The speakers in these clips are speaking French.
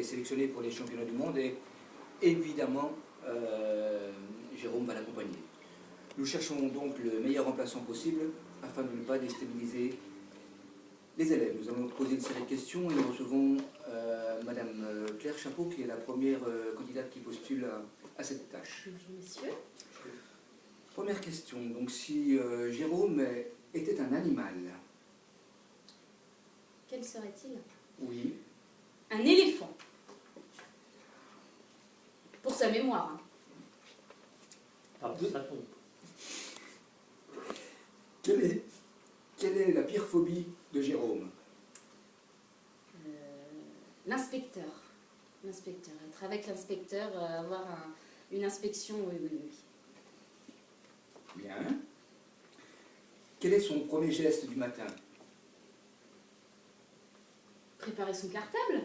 est sélectionné pour les championnats du monde et évidemment, Jérôme va l'accompagner. Nous cherchons donc le meilleur remplaçant possible afin de ne pas déstabiliser les élèves. Nous allons poser une série de questions et nous recevons Madame Claire Chapeau, qui est la première candidate qui postule à cette tâche. Bonjour messieurs. Première question, donc si Jérôme était un animal. Quel serait-il? Oui. Un éléphant. Pour sa mémoire. Hein. Ah, pour ça tombe. Quelle est la pire phobie de Jérôme? L'inspecteur. L'inspecteur. Être avec l'inspecteur, avoir une inspection, oui, oui, oui. Bien. Quel est son premier geste du matin? Préparer son cartable.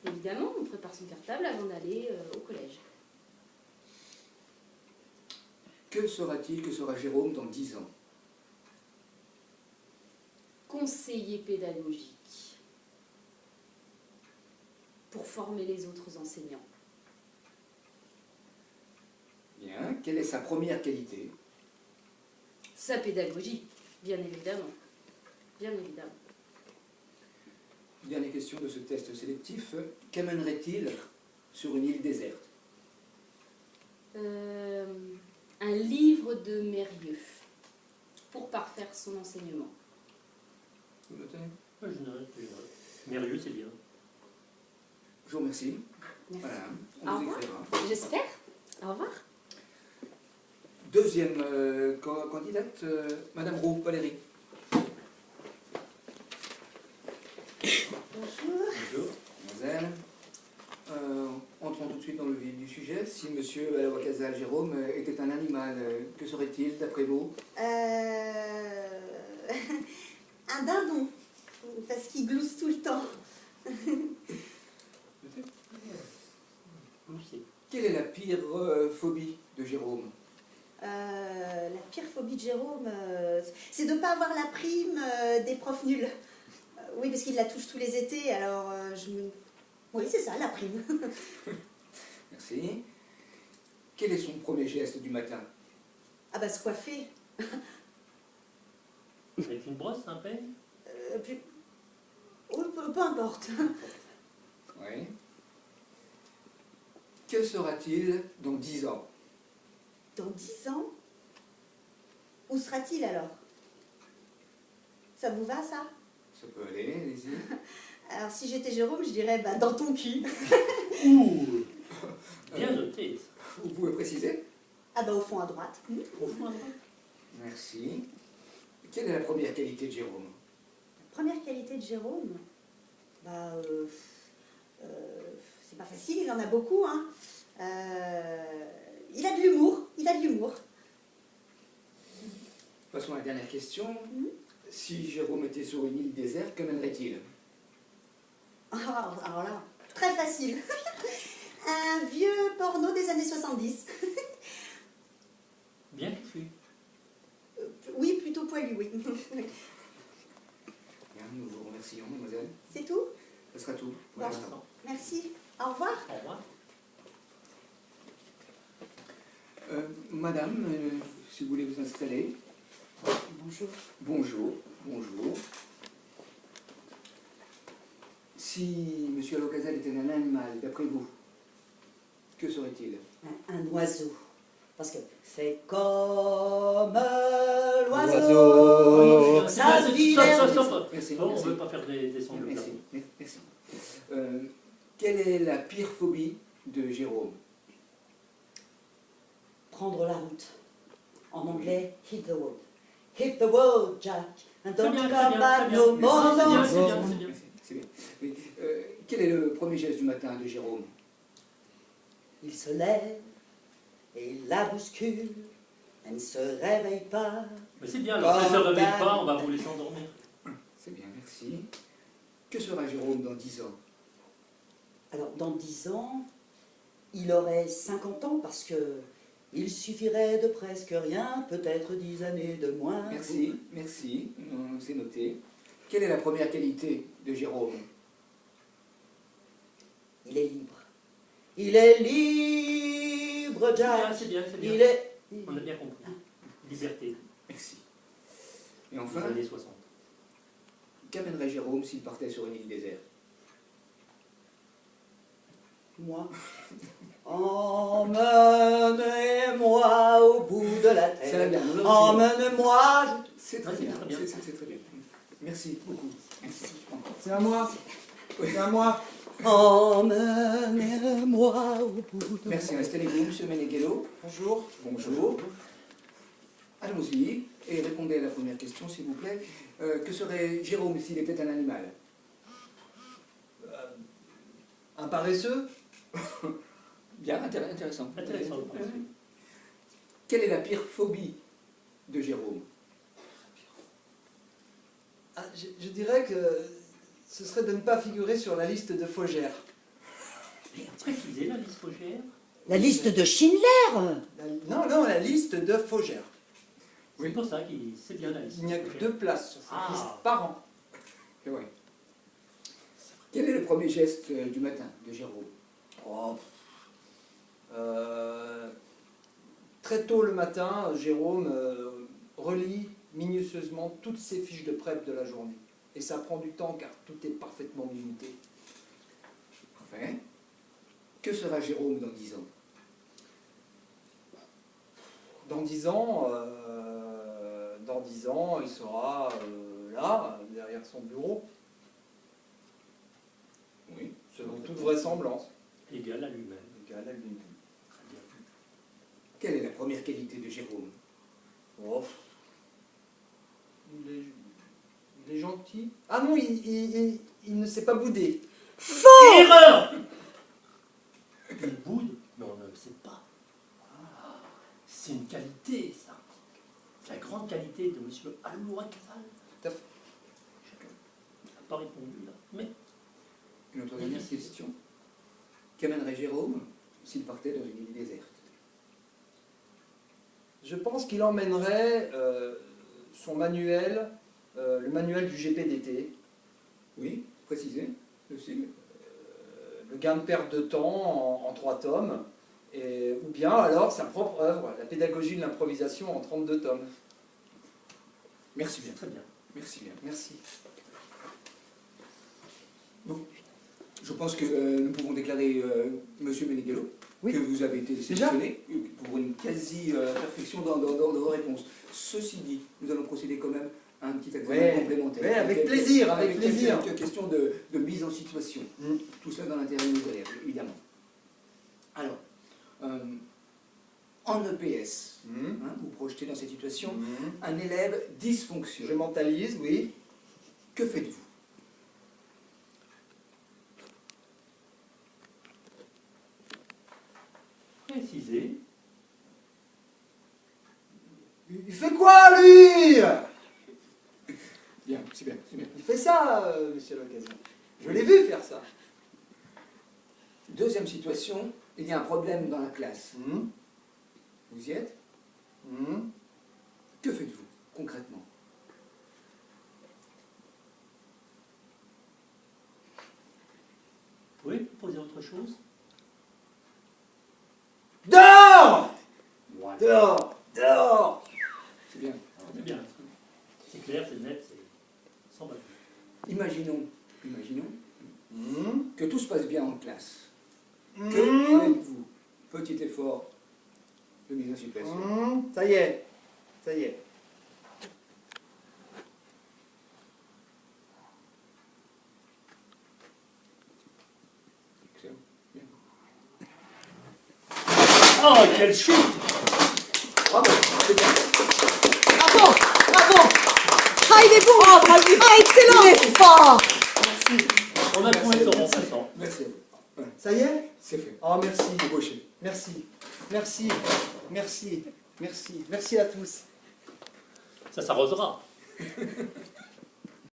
Évidemment, on prépare son cartable avant d'aller au collège. Que sera-t-il, que sera Jérôme dans 10 ans? Conseiller pédagogique. Pour former les autres enseignants. Bien. Quelle est sa première qualité? Sa pédagogie, bien évidemment. Bien évidemment. Dernière question de ce test sélectif. Qu'amènerait-il sur une île déserte? Un livre de Mérieux pour parfaire son enseignement. Vous notez? Ouais, je note. Mérieux, c'est bien. Je vous remercie. Merci. Voilà, Au on vous revoir. écrira. J'espère. Au revoir. Deuxième candidate, Madame Roux, Valérie. Bonjour. Bonjour. Mademoiselle. Entrons tout de suite dans le vif du sujet. Si Monsieur Alawakazal Jérôme était un animal, que serait-il d'après vous? Un dindon, parce qu'il glousse tout le temps. Quelle est la pire phobie de Jérôme? La pire phobie de Jérôme, c'est de ne pas avoir la prime des profs nuls. Oui, parce qu'il la touche tous les étés, alors oui, c'est ça, la prime. Merci. Quel est son premier geste du matin? Ah bah, se coiffer. Avec une brosse, un peigne? Oh, peu importe. Oui. Que sera-t-il dans 10 ans? Dans 10 ans, où sera-t-il alors? Ça vous va, ça? Ça peut aller, allez-y. Alors, si j'étais Jérôme, je dirais bah, dans ton cul. Ouh. Bien noté. Vous pouvez préciser? Ah bah, au fond à droite. Au fond, à droite. Merci. Quelle est la première qualité de Jérôme? Première qualité de Jérôme, bah, c'est pas facile, il en a beaucoup. Hein. Il a de l'humour, il a de l'humour. Passons à la dernière question. Si Jérôme était sur une île déserte, que mènerait-il? Alors là, très facile. Un vieux porno des années 70. Bien fait. Oui, plutôt poilu, oui. Bien, nous vous remercions, mademoiselle. C'est tout? Ce sera tout pour Bon. l'instant. Merci. Au revoir. Au revoir. Madame, si vous voulez vous installer. Bonjour. Bonjour, bonjour. Si M. Alawakazal était un animal, d'après vous, que serait-il? Un oiseau. Parce que c'est comme L'oiseau. l'oiseau. Ça se dit. Stop. Merci, Bon, on merci. ne veut pas faire des sons de Merci, plafond. merci. Quelle est la pire phobie de Jérôme? Prendre la route. En anglais, hit the road. Hit the road, Jack. And C'est don't bien, come c'est back bien, no c'est more. bien, c'est bien, c'est bien. C'est bien. Oui. Quel est le premier geste du matin de Jérôme? Il se lève et il la bouscule. Elle ne se réveille pas. Mais c'est bien, alors ne se réveille pas, on va vous laisser endormir. C'est bien, merci. Que sera Jérôme dans 10 ans? Alors, dans 10 ans, il aurait 50 ans parce que il suffirait de presque rien, peut-être 10 années de moins. Merci, merci, c'est noté. Quelle est la première qualité de Jérôme? Il est Il est libre, Jack. C'est bien, c'est Il bien. est... On a bien compris. Liberté, Merci. Et des enfin, années 60. qu'amènerait Jérôme s'il partait sur une île déserte? Moi. Emmenez-moi au bout de la Ça va terre. bien, nous aussi. Emmenez-moi. C'est très Ouais, c'est bien, très bien. c'est très bien. Merci beaucoup. Merci. C'est à moi. C'est à moi. Emmenez-moi au bout de la Merci, installez-vous, monsieur Meneghello. Bonjour. Bonjour. Allons-y et répondez à la première question, s'il vous plaît. Que serait Jérôme s'il était un animal? Un paresseux. Bien, intéressant. Intéressant. Quelle est la pire phobie de Jérôme? Ah, je dirais que ce serait de ne pas figurer sur la liste de Faugère. Préciser la liste Faugère. La liste de Schindler. Non, la liste de Faugère. C'est pour ça qu'il c'est bien la liste. Il n'y a que 2 places sur cette Ah. liste par an. C'est vrai. Quel est le premier geste du matin de Jérôme? Oh. Très tôt le matin, Jérôme relit minutieusement toutes ses fiches de prep de la journée. Et ça prend du temps car tout est parfaitement minuté. Parfait. Que sera Jérôme dans 10 ans? Dans 10 ans, il sera là, derrière son bureau, Oui. selon toute vraisemblance. Égal à lui-même. Égal à lui-même. Très bien. Quelle est la première qualité de Jérôme? Oh. Il est gentil. Ah non, il ne s'est pas boudé. Erreur. Il boude, mais on ne le sait pas. Ah, c'est une qualité, ça. C'est la grande qualité de M. Aloua Casal. Tout à fait. Il n'a pas répondu, là. Mais Une autre dernière question. Qu'amènerait Jérôme s'il partait dans une île déserte? Je pense qu'il emmènerait son manuel, le manuel du GPDT, Oui, précisez, le sigle. le gain de perte de temps en 3 tomes, ou bien alors sa propre œuvre, la pédagogie de l'improvisation en 32 tomes. Merci bien. très bien. Merci bien. Merci. Je pense que nous pouvons déclarer, monsieur Meneghello, Oui. que vous avez été sélectionné pour une quasi-perfection dans vos réponses. Ceci dit, nous allons procéder quand même à un petit examen Ouais, complémentaire. ouais, avec plaisir, avec quelques- plaisir. Quelques questions de mise en situation. Mm. Tout cela dans l'intérêt de nos élèves, évidemment. Alors, en EPS, hein, vous projetez dans cette situation, un élève Je dysfonctionne. mentalise, oui. Que faites-vous? Préciser. Il fait quoi, lui? Bien, c'est bien, c'est bien. Il fait ça, monsieur l'occasion. Je l'ai vu faire ça. Deuxième situation, il y a un problème dans la classe. Vous y êtes? Que faites-vous concrètement? Vous pouvez proposer autre chose? Dehors! Ouais. Dehors! Dehors! C'est bien. C'est bien. C'est clair, c'est net, c'est sans bavure. Imaginons Mmh. que tout se passe bien en classe. Que Mmh. faites-vous? Petit effort de mise en situation. Mmh. Ça y est. Ça y est. Excellent. Bien. Oh, quel shoot! Bravo, c'est bien. Bravo, bravo. Ah, il est bon. Ah, excellent. Il est fort. On a trouvé son remplaçant. Merci à vous. Voilà, Ça y est? c'est fait. Oh, merci. Embauché. Merci. Merci. Merci. Merci. Merci à tous. Ça s'arrosera.